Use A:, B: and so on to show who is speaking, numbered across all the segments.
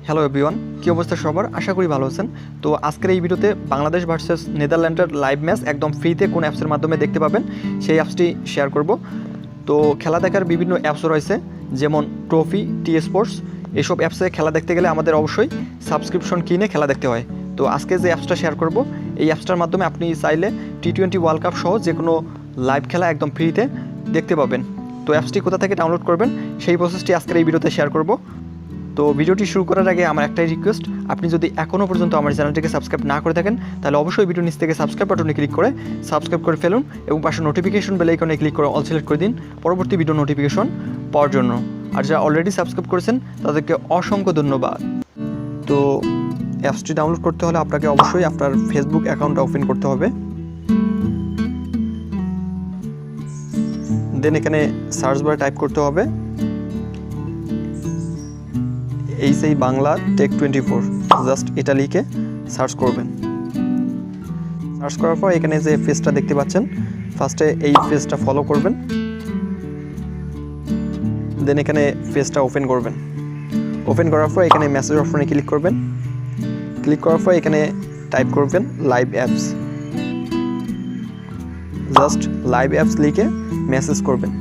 A: Hello everyone, কী অবস্থা সবার? আশা করি ভালো আছেন। তো আজকের এই ভিডিওতে বাংলাদেশ ভার্সেস নেদারল্যান্ডের লাইভ ম্যাচ একদম ফ্রিতে কোন অ্যাপসের মাধ্যমে দেখতে পাবেন সেই অ্যাপসটি শেয়ার করব। তো খেলা দেখার বিভিন্ন অ্যাপস রয়েছে, যেমন ট্রফি, টি স্পোর্টস। এইসব অ্যাপসে খেলা দেখতে গেলে আমাদের অবশ্যই সাবস্ক্রিপশন কিনে খেলা দেখতে হয়। তো আজকে যে অ্যাপসটা শেয়ার করব, এই অ্যাপসটার মাধ্যমে আপনি চাইলে টি-20 ওয়ার্ল্ড কাপ সহ যে কোনো লাইভ খেলা একদম ফ্রিতে দেখতে পাবেন। তো অ্যাপসটি কোথা থেকে ডাউনলোড করবেন সেই প্রসেসটি আজকের এই ভিডিওতে শেয়ার করব। তো ভিডিওটি শুরু করার আগে আমার একটাই রিকোয়েস্ট, আপনি যদি এখনও পর্যন্ত আমার চ্যানেলটিকে সাবস্ক্রাইব না করে থাকেন তাহলে অবশ্যই ভিডিও নিচ থেকে সাবস্ক্রাইব বাটনে ক্লিক করে সাবস্ক্রাইব করে ফেলুন এবং পাশে নোটিফিকেশন বেল আইকনে ক্লিক করে অল সিলেক্ট করে দিন পরবর্তী ভিডিও নোটিফিকেশন পাওয়ার জন্য। আর যারা অলরেডি সাবস্ক্রাইব করেছেন তাদেরকে অসংখ্য ধন্যবাদ। তো অ্যাপসটি ডাউনলোড করতে হলে আপনাকে অবশ্যই আপনার ফেসবুক অ্যাকাউন্টটা ওপেন করতে হবে। দেন এখানে সার্চ বারে টাইপ করতে হবে এই বাংলা টেক 24, জাস্ট এটা লিখে সার্চ করবেন। সার্চ করার পর এখানে যে পেজটা দেখতে পাচ্ছেন, ফার্স্টে এই পেজটা ফলো করবেন, দেন এখানে পেজটা ওপেন করবেন। ওপেন করার পর এখানে মেসেজ অপশনে ক্লিক করবেন। ক্লিক করার পর এখানে টাইপ করবেন live apps, just live apps লিখে মেসেজ করবেন।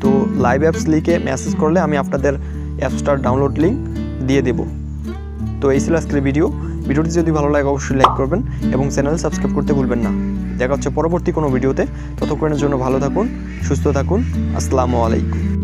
A: তো লাইভ অ্যাপস লিখে মেসেজ করলে আমি আপনাদের অ্যাপসটার ডাউনলোড লিঙ্ক দিয়ে দেব। তো এই ছিল আজকের ভিডিওটি যদি ভালো লাগে অবশ্যই লাইক করবেন এবং চ্যানেল সাবস্ক্রাইব করতে ভুলবেন না। দেখা হচ্ছে পরবর্তী কোনো ভিডিওতে। ততক্ষণের জন্য ভালো থাকুন, সুস্থ থাকুন। আসসালামু আলাইকুম।